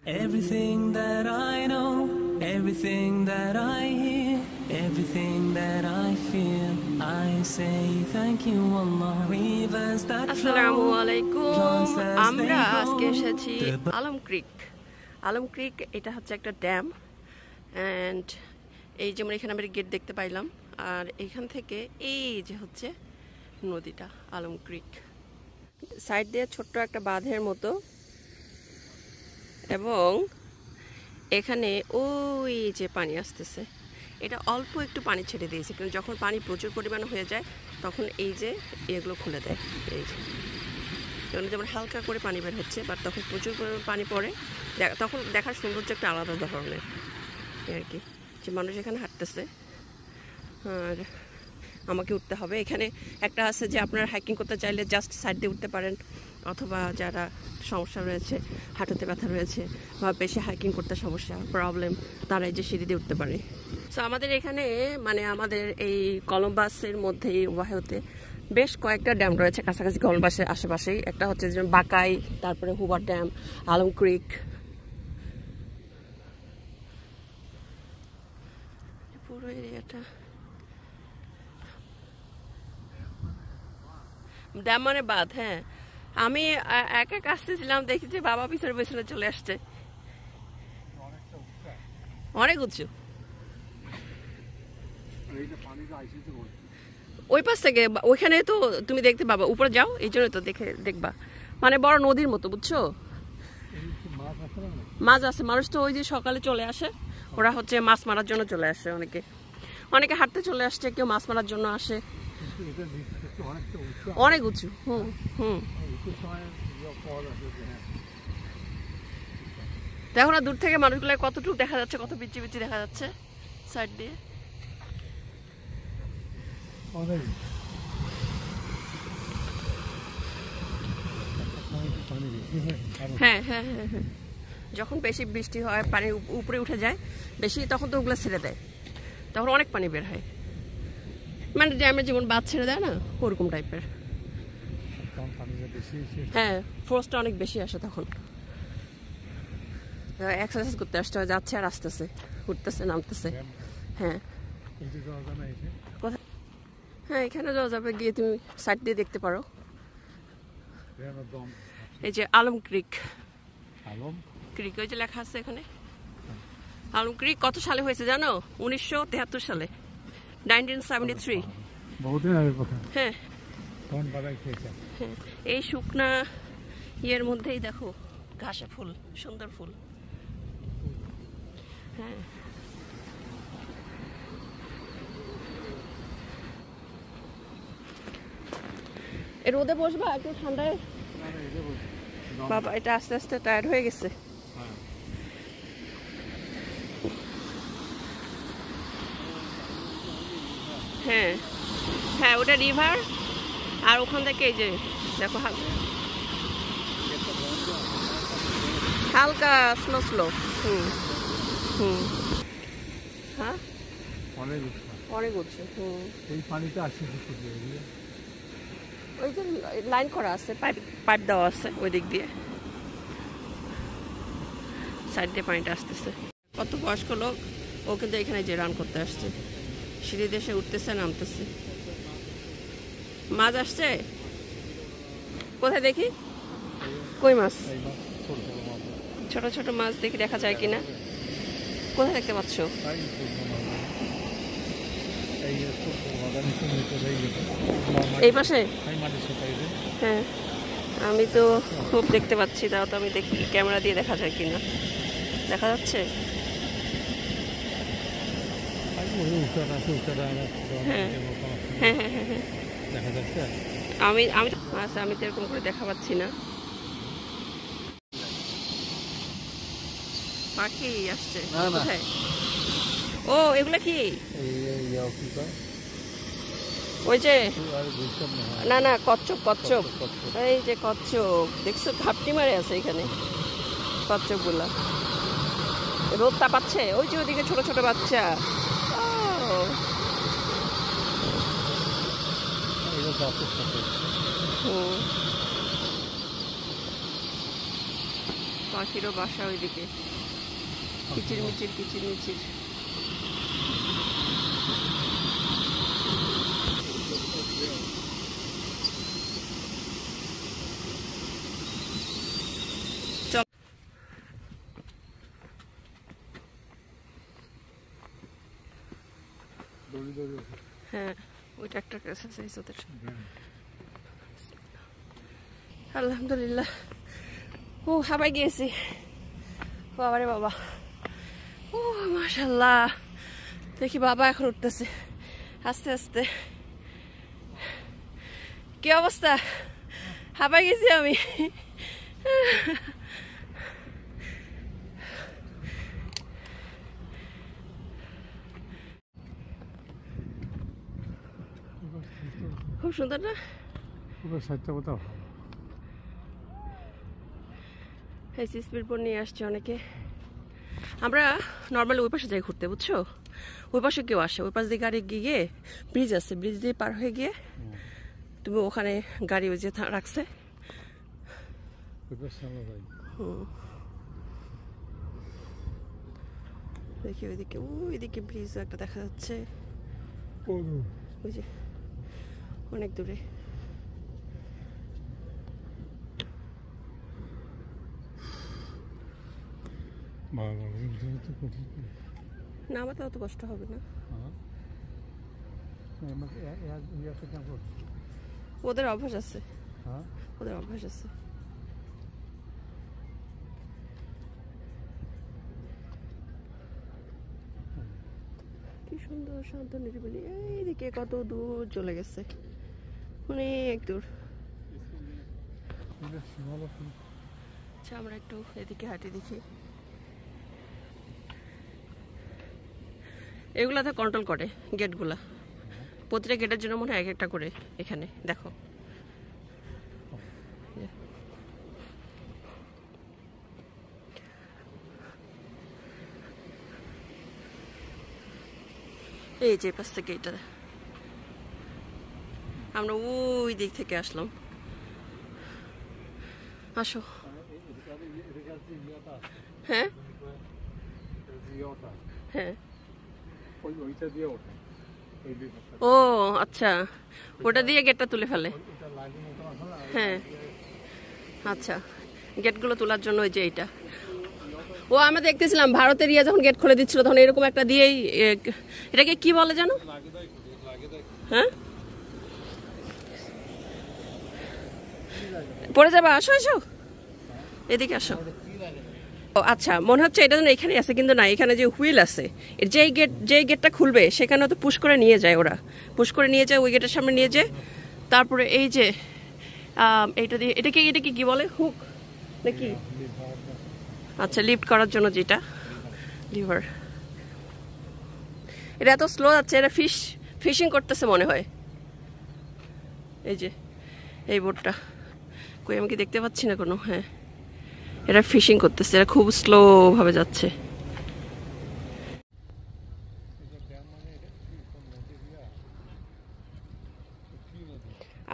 Everything that I know, everything that I hear, everything that I feel, I say thank you Allah. Rivers that আসসালামু আলাইকুম আমরা আজকে এসেছি আলম ক্রিক। আলম ক্রিক এটা হচ্ছে একটা ড্যাম এন্ড এই যেমন এখানে আমরা গেট দেখতে পাইলাম আর এখান থেকে এই যে হচ্ছে নদীটা আলম ক্রিক, সাইড দিয়ে ছোট্ট একটা বাঁধের মতো এবং এখানে ওই যে পানি আসতেছে, এটা অল্প একটু পানি ছেড়ে দিয়েছে কিন্তু যখন পানি প্রচুর পরিমাণে হয়ে যায় তখন এই যে এগুলো খুলে দেয়। এই যে যেমন হালকা করে পানি বের হচ্ছে বাট তখন প্রচুর পরিমাণে পানি পড়ে, তখন দেখার সৌন্দর্য একটা আলাদা ধরনের আর কি, যে মানুষ এখানে হাঁটতেছে আর আমাকে উঠতে হবে। এখানে একটা আছে যে আপনারা হাইকিং করতে চাইলে জাস্ট সাইড দিয়ে উঠতে পারেন, অথবা যারা সমস্যা রয়েছে, হাঁটুতে ব্যথা রয়েছে বা বেশি হাইকিং করতে সমস্যা প্রবলেম, তারা এই যে সিঁড়ি দিয়ে উঠতে পারে। সো আমাদের এখানে মানে আমাদের এই কলম্বাসের মধ্যেই ওয়াহেতে বেশ কয়েকটা ড্যাম রয়েছে কাছাকাছি কলম্বাসের আশেপাশেই। একটা হচ্ছে যেমন বাকাই, তারপরে হুবার ড্যাম, আলম ক্রিক। পুরো এরিয়াটা ড্যাম মানে বাঁধ। হ্যাঁ, আমি একা আসতেছিলাম, দেখি যে বাবা পিছনে পিছনে চলে আসছে, অনেক উঁচু। ওই পাশ থেকে ওইখানে তো তুমি দেখতে পাবা, উপরে যাও, এই জন্য তো দেখবা মানে বড় নদীর মতো, বুঝছো? মাছ আছে, মানুষ তো ওই যে সকালে চলে আসে, ওরা হচ্ছে মাছ মারার জন্য চলে আসে, অনেকে হাঁটতে চলে আসছে, কেউ মাছ মারার জন্য আসে। অনেক উঁচু। দেখো না দূর থেকে মানুষগুলো কতটুকু দেখা যাচ্ছে, কত পিচ্ছি পিচ্ছি দেখা যাচ্ছে সাইড দিয়ে। হ্যাঁ হ্যাঁ হ্যাঁ হ্যাঁ, যখন বেশি বৃষ্টি হয়, পানি উপরে উঠে যায় বেশি, তখন তো ওগুলো ছেড়ে দেয়, তখন অনেক পানি বের হয়, মানে ড্যামে যেমন বাঁধ ছেড়ে দেয় না, ওরকম টাইপের। হ্যাঁ, ফোর্সটা অনেক বেশি আসে তখন। এক্সারসাইজ করতে আসতে হয়, যাচ্ছে আর আসতেছে, উঠতেছে নামতেছে। হ্যাঁ কোথায়? হ্যাঁ, এখানে যাওয়া যাবে, গিয়ে তুমি সাইড দিয়ে দেখতে পারো। এই যে আলম ক্রিক, ক্রিক ওই যে লেখা আছে এখানে। আলম ক্রিক কত সালে হয়েছে জানো? 1973 সালে, 1973। হ্যাঁ, এই শুকনা ইয়ের মধ্যেই দেখো ঘাসে ফুল, সুন্দর ফুল। হ্যাঁ, এর রোদে বসবা একটু ঠান্ডায়? বাবা এটা আস্তে আস্তে টায়ার্ড হয়ে গেছে। হ্যাঁ হ্যাঁ, ওটা রিভার, আর ওখান থেকে এই যে দেখো হালকা স্লো স্লো। হ্যাঁ, অনেক উঠছে। ওই যে লাইন করা আছে, পাইপ দেওয়া আছে ওই দিক দিয়ে, সাইড দিয়ে পানিটা আসতেছে। কত বয়স্ক লোক, ও কিন্তু এখানে যে রান করতে আসছে, সিঁড়ি দেশে উঠতেছে নামতেছে। মাছ আসছে কোথায় দেখি? কই মাছ? ছোট ছোট মাছ দেখি, দেখা যায় কিনা। কোথায় দেখতে পাচ্ছ? এই পাশে? হ্যাঁ, আমি তো খুব দেখতে পাচ্ছি, তাও তো আমি দেখি ক্যামেরা দিয়ে দেখা যায় কিনা। দেখা যাচ্ছে? হ্যাঁ হ্যাঁ হ্যাঁ হ্যাঁ, আমি আচ্ছা, আমি তো এরকম করে দেখা পাচ্ছি না। পাখি আসছে কোথায়? ও এগুলা কি? ওই যে না না, কচ্ছপ কচ্ছপ, এই যে কচ্ছপ দেখছো, ঘাপটি মারে আছে এখানে কচ্ছপ গুলা, রোদ তাপাচ্ছে। ওই যে ওইদিকে ছোট ছোট বাচ্চা। পাখিরও বাসা ওইদিকে, কিচির মিচির কিচির মিচির। চল হ্যাঁ, ওইটা একটা এক্সারসাইজ ওদের। আলহামদুলিল্লাহ। ও হাবাই গিয়েছি, বাবারে বাবা। ও মাশাল্লাহ, দেখি বাবা এখন উঠতেছে আস্তে আস্তে। কি অবস্থা? হাবাই গেছি আমি। খুব সুন্দর না? এই স্পিডবোট নিয়ে আসছে অনেকে। আমরা নর্মালি ওই পাশে যাই ঘুরতে, বুঝছো? ওই পাশে কেউ আসে, ওই পাশ দিয়ে গাড়ি গিয়ে ব্রিজ আছে, ব্রিজ দিয়ে পার হয়ে গিয়ে তুমি ওখানে গাড়ি ওই যে রাখছে। দেখি ওইদিকে, ওইদিকে ব্রিজ একটা দেখা যাচ্ছে, ওই যে অনেক দূরে। না আমার তো অত কষ্ট হবে না, ওদের অভ্যাস আছে, ওদের অভ্যাস আছে। কি সুন্দর শান্ত নিরিবিলি। এইদিকে কত দূর চলে গেছে, অনেক দূর। আচ্ছা আমরা একটু এদিকে হাঁটি দেখি। এগুলাতে কন্ট্রোল করে গেটগুলা, প্রতিটা গেটের জন্য মনে হয় এক একটা করে। এখানে দেখো, এই যে পাশ থেকে এটা আমরা ওই দিক থেকে আসলাম। আসো। হ্যাঁ হ্যাঁ, ও আচ্ছা, ওটা দিয়ে গেটটা তুলে ফেলে। হ্যাঁ আচ্ছা, গেটগুলো তোলার জন্য ওই যে এইটা। ও আমরা দেখতেছিলাম ভারতের ইয়ে যখন গেট খুলে দিচ্ছিল তখন এরকম একটা দিয়েই, এটাকে কি বলে জানো? হ্যাঁ পড়ে যাবে, আসো আসো এদিকে আসো। ও আচ্ছা, মনে হচ্ছে এটা যেন এখানে আছে, কিন্তু না, এখানে যে হুইল আছে, যেই গেটটা খুলবে সেখানে তো পুশ করে নিয়ে যায়, ওরা পুশ করে নিয়ে যায় ওই গেটের সামনে নিয়ে যায়। তারপরে এই যে এইটা দিয়ে, এটাকে কি বলে, হুক নাকি? আচ্ছা, লিফট করার জন্য যেটা লিভার। এটা এত স্লো যাচ্ছে, এটা ফিশিং করতেছে মনে হয়। এই যে এই বোটটা, কই আমি কি দেখতে পাচ্ছি না কোনো? হ্যাঁ, এরা ফিশিং করতেছে, এরা খুব স্লো ভাবে যাচ্ছে।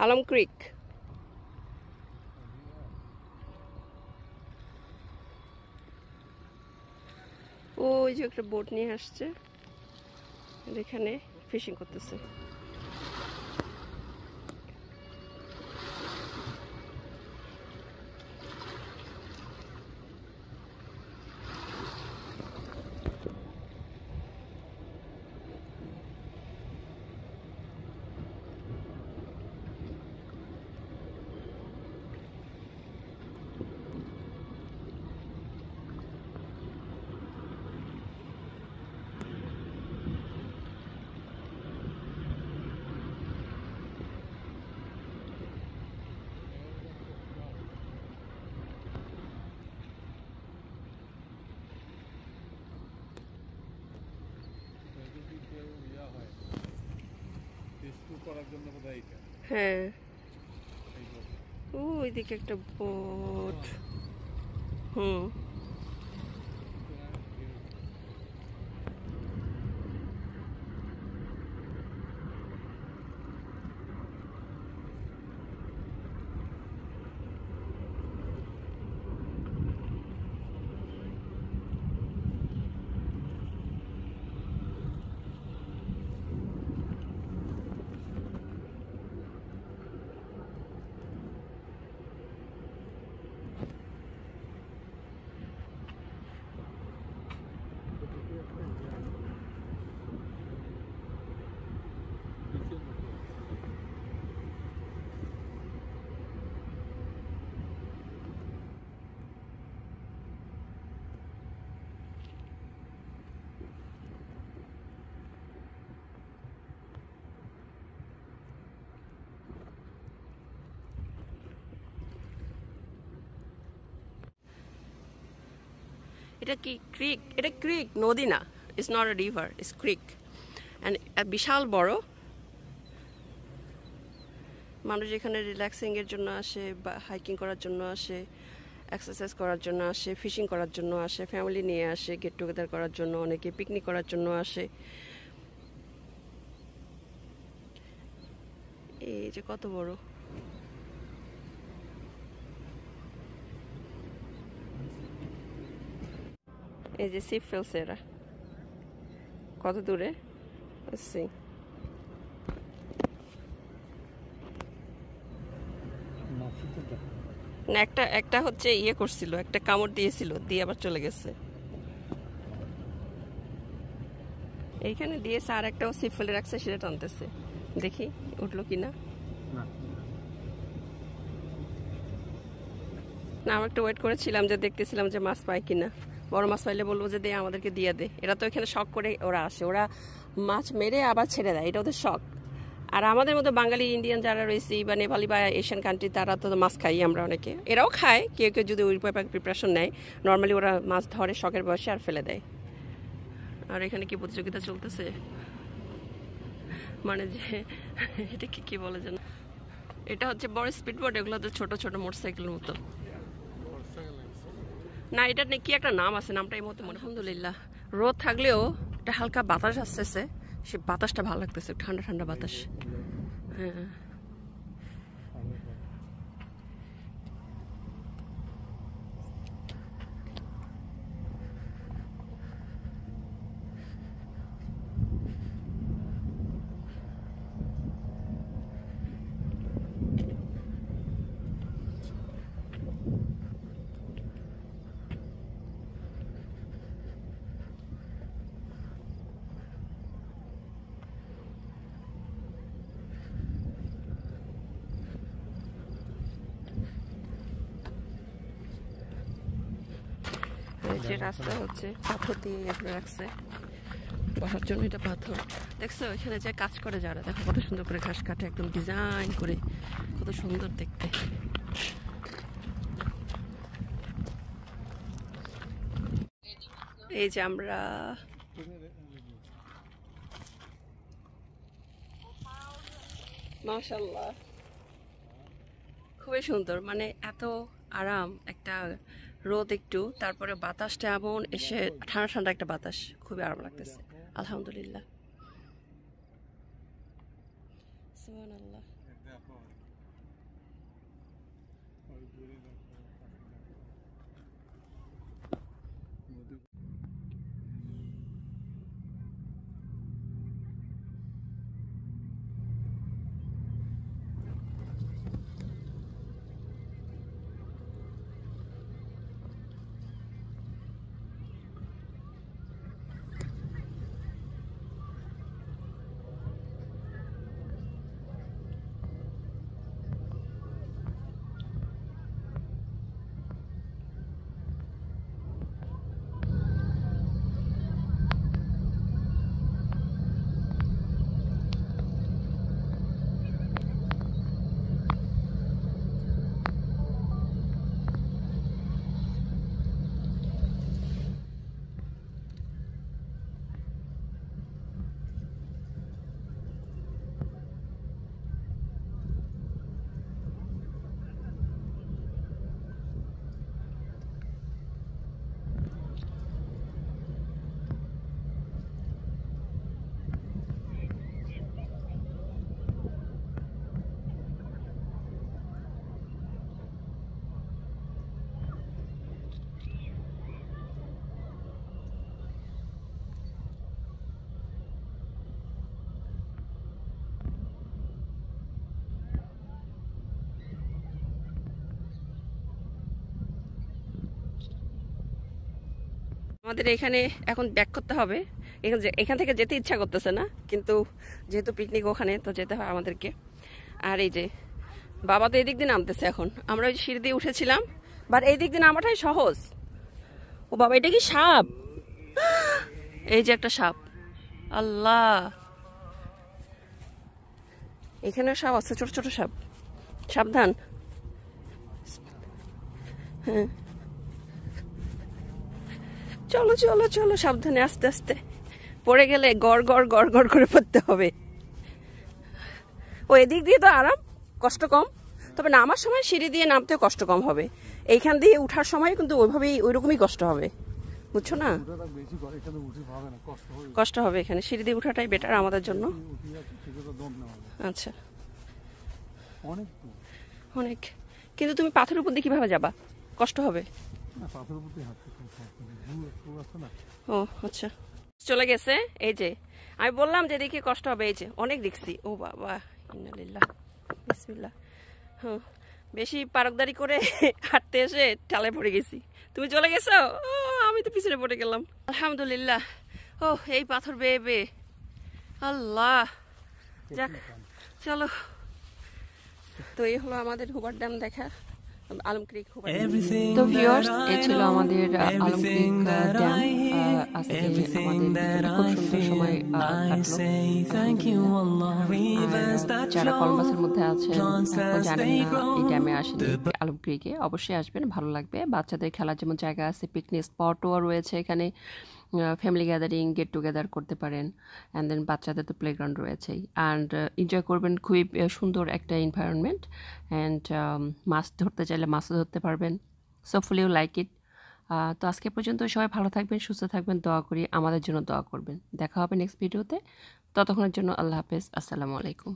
আলম ক্রিক। ওই যে একটা বোট নিয়ে আসছে, এখানে ফিশিং করতেছে। হ্যাঁ, ওইদিকে একটা বোট। হুম, এটা কি ক্রিক? এটা ক্রিক, নদী না। It's not a river, it's creek. And বিশাল বড়। মানুষ এখানে রিল্যাক্সিংয়ের জন্য আসে, বা হাইকিং করার জন্য আসে, এক্সারসাইজ করার জন্য আসে, ফিশিং করার জন্য আসে, ফ্যামিলি নিয়ে আসে, গেট টুগেদার করার জন্য, অনেকে পিকনিক করার জন্য আসে। এই যে কত বড়। এই যে সিপ ফেলছে এরা কত দূরে। না, একটা হচ্ছে ইয়ে করছিল, একটা কামড় দিয়েছিল, দিয়ে আবার চলে গেছে। এইখানে দিয়েছে, আর একটাও সিপ ফেলে রাখছে, সেটা টানতেছে। দেখি উঠলো কিনা। না, আমি একটু ওয়েট করেছিলাম, যে দেখতেছিলাম যে মাছ পায় কিনা। বড় মাছ পাইলে বলবো যে দে, আমাদেরকে দিয়ে দে। এরা তো এখানে শখ করে ওরা আসে, ওরা মাছ মেরে আবার ছেড়ে দেয়, এটা ওদের শখ। আর আমাদের মতো বাঙালি ইন্ডিয়ান যারা রয়েছে, বা নেপালি বা এশিয়ান কান্ট্রি, তারা তো মাছ খাই আমরা অনেকে। এরাও খায়, কেউ কেউ যদি ওই প্রিপারেশন নেয়। নর্মালি ওরা মাছ ধরে শখের বয়সে আর ফেলে দেয়। আর এখানে কি প্রতিযোগিতা চলতেছে, মানে যে এটা কি বলে যেন, এটা হচ্ছে বড় স্পিড বোট, এগুলো তো ছোট ছোট মোটরসাইকেলের মতো। না, এটা কি একটা নাম আছে, নামটা এই মতো মনে। আলহামদুলিল্লাহ, রোদ থাকলেও একটা হালকা বাতাস আসতেছে, সে বাতাসটা ভালো লাগতেছে, ঠান্ডা ঠান্ডা বাতাস। হ্যাঁ, যে রাস্তা হচ্ছে পাথর দিয়ে এগুলো রাখছে বসার জন্য। এটা পাথর, দেখছো এখানে যে কাজ করে যারা, দেখো কত সুন্দর করে ঘাস কাটে, একদম ডিজাইন করে, কত সুন্দর দেখতে। এই যে আমরা মাশাআল্লাহ, খুবই সুন্দর, মানে এত আরাম, একটা রোদ একটু, তারপরে বাতাসটা এমন এসে ঠান্ডা ঠান্ডা একটা বাতাস, খুবই আরাম লাগতেছে। আলহামদুলিল্লাহ, সুবহানাল্লাহ। আমাদের এখানে এখন ব্যাক করতে হবে, এখান থেকে যেতে ইচ্ছা করতেছে না, কিন্তু যেহেতু পিকনিক ওখানে, তো যেতে হয় আমাদেরকে। আর এই যে বাবা তো এদিক দিয়ে নামতেছে, এখন আমরা ওই সিঁড়ি দিয়ে উঠেছিলাম, বাট এই দিক দিয়ে নামাটাই সহজ। ও বাবা, এটা কি সাপ? এই যে একটা সাপ, আল্লাহ, এখানেও সাপ আছে, ছোট ছোট সাপ, সাবধান। হ্যাঁ, চলো চলো চলো, সাবধানে, আস্তে আস্তে। পড়ে গেলে গড় গড় গড় গড় করে পড়তে হবে। ও এদিক দিয়ে তো আরাম, কষ্ট কম, তবে নামার সময় সিঁড়ি দিয়ে নামতেও কষ্ট কম হবে। এইখান দিয়ে উঠার সময় কিন্তু ওইভাবেই ওইরকমই কষ্ট হবে, বুঝছো না? কষ্ট হবে এখানে, সিঁড়ি দিয়ে উঠাটাই বেটার আমাদের জন্য। আচ্ছা, অনেক, কিন্তু তুমি পাথরের উপর দিয়ে কিভাবে যাবা? কষ্ট হবে। ও আচ্ছা, চলে গেছে। এই যে আমি বললাম যে দেখি কষ্ট হবে, এই যে অনেক দেখছি। ও বাবা, ইন্নালিল্লাহ, বিসমিল্লাহ। হ্যাঁ, বেশি পারকদারি করে হাঁটতে এসে টালে পড়ে গেছি। তুমি চলে গেছো, আমি তো পিছনে পড়ে গেলাম। আলহামদুলিল্লাহ। ও এই পাথর বেয়ে বেয়ে, আল্লাহ, যাক চলো। তো এই হলো আমাদের হুবার ড্যাম দেখা, আলম ক্রিক হুবার ড্যাম। তো ভিউয়ার্স, এই ছিল আমাদের আলম ক্রিক ড্যাম। আজকে আমাদের খুব সুন্দর সময় কাটলো। যারা কলম্বাসের মধ্যে আছেন জানেন না এই ড্যামে আসেনি, আলম ক্রিকে অবশ্যই আসবেন, ভালো লাগবে। বাচ্চাদের খেলার যেমন জায়গা আছে, পিকনিক স্পটও রয়েছে এখানে, ফ্যামিলি গ্যাদারিং, গেট টুগেদার করতে পারেন। অ্যান্ড দেন বাচ্চাদের তো প্লেগ্রাউন্ড রয়েছেই, অ্যান্ড এনজয় করবেন। খুবই সুন্দর একটা এনভায়রনমেন্ট, অ্যান্ড মাছ ধরতে চাইলে মাছও ধরতে পারবেন। So fully you like it. তো আজকে পর্যন্ত সবাই ভালো থাকবেন, সুস্থ থাকবেন, দোয়া করি, আমাদের জন্য দোয়া করবেন। দেখা হবে নেক্সট ভিডিওতে, ততক্ষণের জন্য আল্লাহ হাফেজ, আসসালামু আলাইকুম।